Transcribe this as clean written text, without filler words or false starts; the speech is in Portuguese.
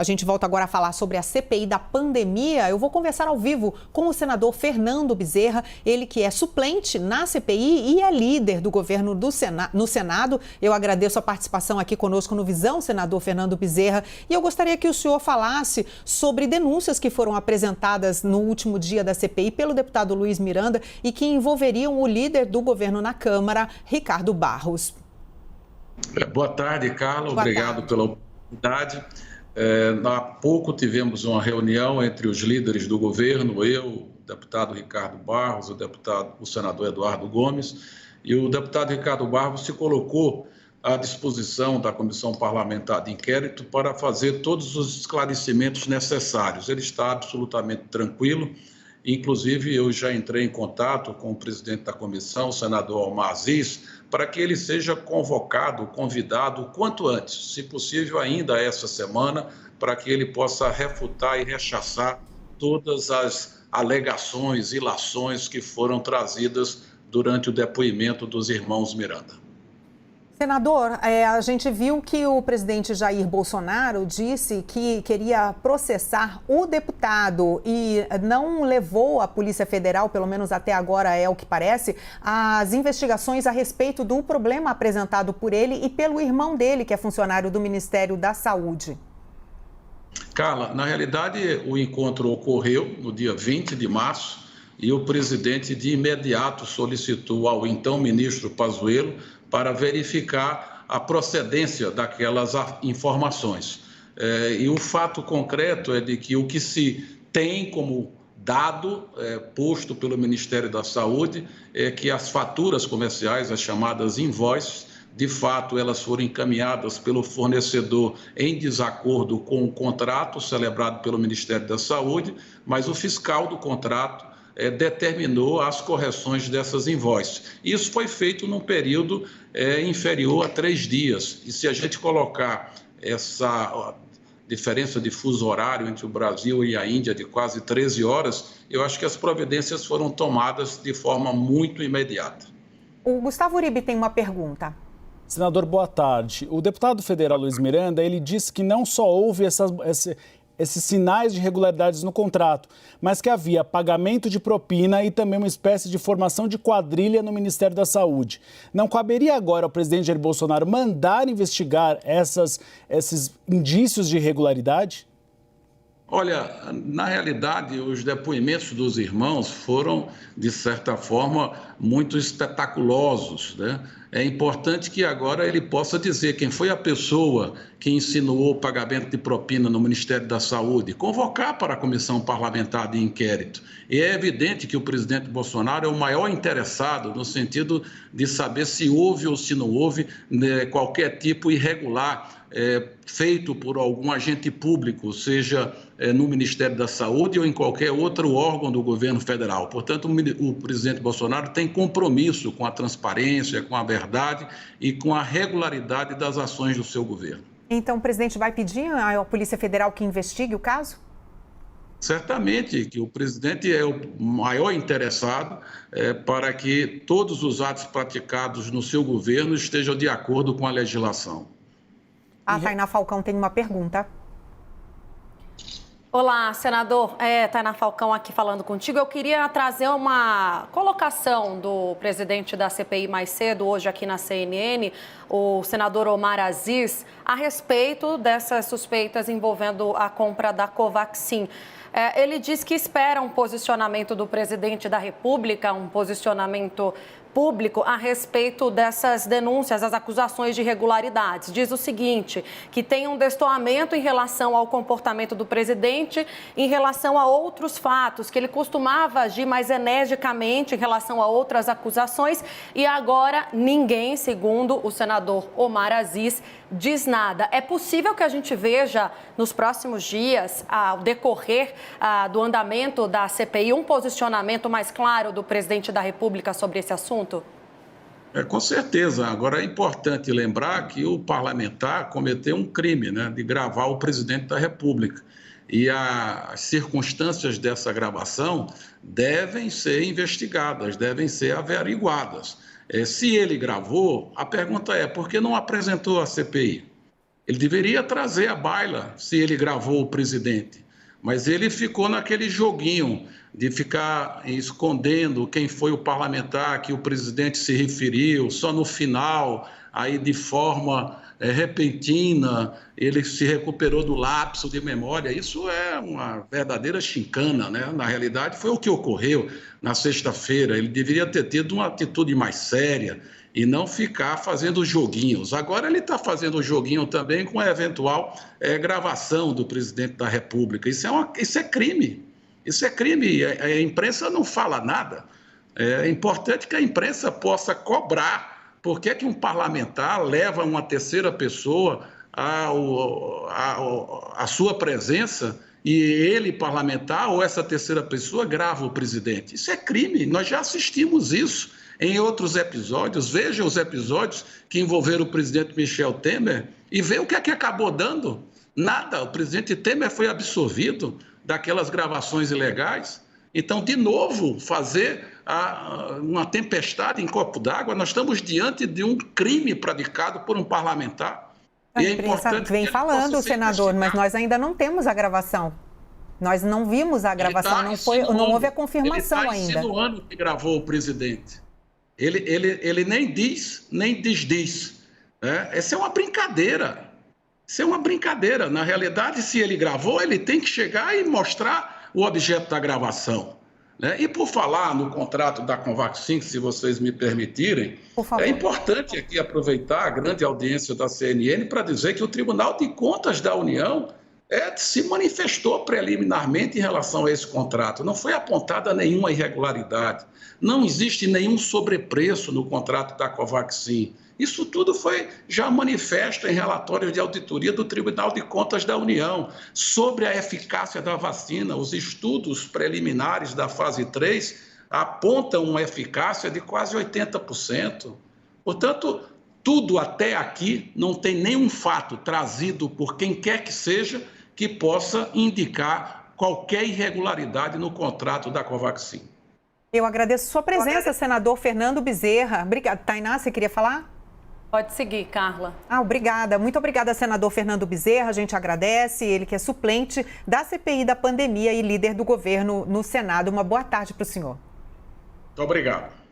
A gente volta agora a falar sobre a CPI da pandemia. Eu vou conversar ao vivo com o senador Fernando Bezerra, ele que é suplente na CPI e é líder do governo no Senado. Eu agradeço a participação aqui conosco no Visão, senador Fernando Bezerra. E eu gostaria que o senhor falasse sobre denúncias que foram apresentadas no último dia da CPI pelo deputado Luiz Miranda e que envolveriam o líder do governo na Câmara, Ricardo Barros. Boa tarde, Carla. Boa Obrigado tarde. pela oportunidade. Há pouco tivemos uma reunião entre os líderes do governo, eu, o deputado Ricardo Barros, o senador Eduardo Gomes, e o deputado Ricardo Barros se colocou à disposição da Comissão Parlamentar de Inquérito para fazer todos os esclarecimentos necessários. Ele está absolutamente tranquilo, inclusive eu já entrei em contato com o presidente da comissão, o senador Omar Aziz, para que ele seja convidado o quanto antes, se possível ainda essa semana, para que ele possa refutar e rechaçar todas as alegações, ilações que foram trazidas durante o depoimento dos irmãos Miranda. Senador, a gente viu que o presidente Jair Bolsonaro disse que queria processar o deputado e não levou a Polícia Federal, pelo menos até agora é o que parece, as investigações a respeito do problema apresentado por ele e pelo irmão dele, que é funcionário do Ministério da Saúde. Carla, na realidade, o encontro ocorreu no dia 20 de março e o presidente de imediato solicitou ao então ministro Pazuello para verificar a procedência daquelas informações. E o fato concreto é de que o que se tem como dado posto pelo Ministério da Saúde é que as faturas comerciais, as chamadas invoices, de fato elas foram encaminhadas pelo fornecedor em desacordo com o contrato celebrado pelo Ministério da Saúde, mas o fiscal do contrato determinou as correções dessas invoices. Isso foi feito num período inferior a 3 dias. E se a gente colocar essa diferença de fuso horário entre o Brasil e a Índia de quase 13 horas, eu acho que as providências foram tomadas de forma muito imediata. O Gustavo Uribe tem uma pergunta. Senador, boa tarde. O deputado federal Luiz Miranda, ele disse que não só houve esses sinais de irregularidades no contrato, mas que havia pagamento de propina e também uma espécie de formação de quadrilha no Ministério da Saúde. Não caberia agora ao presidente Jair Bolsonaro mandar investigar esses indícios de irregularidade? Olha, na realidade, os depoimentos dos irmãos foram, de certa forma, muito espetaculosos, né? É importante que agora ele possa dizer quem foi a pessoa que insinuou o pagamento de propina no Ministério da Saúde, convocar para a Comissão Parlamentar de Inquérito. E é evidente que o presidente Bolsonaro é o maior interessado no sentido de saber se houve ou se não houve qualquer tipo irregular feito por algum agente público, seja no Ministério da Saúde ou em qualquer outro órgão do governo federal. Portanto, o presidente Bolsonaro tem compromisso com a transparência, com a verdade e com a regularidade das ações do seu governo. Então, o presidente vai pedir à Polícia Federal que investigue o caso? Certamente que o presidente é o maior interessado para que todos os atos praticados no seu governo estejam de acordo com a legislação. A Tainá Falcão tem uma pergunta. Olá, senador. Tainá Falcão aqui falando contigo. Eu queria trazer uma colocação do presidente da CPI mais cedo, hoje aqui na CNN, o senador Omar Aziz, a respeito dessas suspeitas envolvendo a compra da Covaxin. Ele diz que espera um posicionamento do presidente da República, um posicionamento público a respeito dessas denúncias, as acusações de irregularidades. Diz o seguinte, que tem um destoamento em relação ao comportamento do presidente, em relação a outros fatos, que ele costumava agir mais energicamente em relação a outras acusações e agora ninguém, segundo o senador Omar Aziz, diz nada. É possível que a gente veja nos próximos dias, ao decorrer do andamento da CPI, um posicionamento mais claro do presidente da República sobre esse assunto? Com certeza. Agora, é importante lembrar que o parlamentar cometeu um crime, né, de gravar o presidente da República. E as circunstâncias dessa gravação devem ser investigadas, devem ser averiguadas. Se ele gravou, a pergunta é, por que não apresentou à CPI? Ele deveria trazer à baila se ele gravou o presidente. Mas ele ficou naquele joguinho de ficar escondendo quem foi o parlamentar que o presidente se referiu, só no final, aí de forma repentina, ele se recuperou do lapso de memória. Isso é uma verdadeira chincana, né? Na realidade, foi o que ocorreu na sexta-feira. Ele deveria ter tido uma atitude mais séria e não ficar fazendo joguinhos. Agora ele está fazendo joguinho também com a eventual gravação do presidente da República. Isso é crime. Isso é crime. A imprensa não fala nada. É importante que a imprensa possa cobrar. Por que um parlamentar leva uma terceira pessoa à sua presença e ele, parlamentar, ou essa terceira pessoa, grava o presidente? Isso é crime. Nós já assistimos isso em outros episódios. Veja os episódios que envolveram o presidente Michel Temer e vê o que é que acabou dando. Nada. O presidente Temer foi absolvido daquelas gravações ilegais. Então, de novo, fazer uma tempestade em copo d'água. Nós estamos diante de um crime praticado por um parlamentar. A imprensa vem falando, senador, mas nós ainda não temos a gravação. Nós não vimos a gravação, não houve a confirmação ainda. Ele está insinuando que gravou o presidente. Ele nem diz, nem desdiz. Essa é uma brincadeira. Isso é uma brincadeira. Na realidade, se ele gravou, ele tem que chegar e mostrar o objeto da gravação. E por falar no contrato da Covaxin, se vocês me permitirem, é importante aqui aproveitar a grande audiência da CNN para dizer que o Tribunal de Contas da União se manifestou preliminarmente em relação a esse contrato. Não foi apontada nenhuma irregularidade. Não existe nenhum sobrepreço no contrato da Covaxin. Isso tudo foi já manifesto em relatórios de auditoria do Tribunal de Contas da União sobre a eficácia da vacina. Os estudos preliminares da fase 3 apontam uma eficácia de quase 80%. Portanto, tudo até aqui não tem nenhum fato trazido por quem quer que seja que possa indicar qualquer irregularidade no contrato da Covaxin. Eu agradeço sua presença, senador Fernando Bezerra. Obrigada. Tainá, você queria falar? Pode seguir, Carla. Obrigada. Muito obrigada, senador Fernando Bezerra. A gente agradece. Ele que é suplente da CPI da pandemia e líder do governo no Senado. Uma boa tarde para o senhor. Muito obrigado.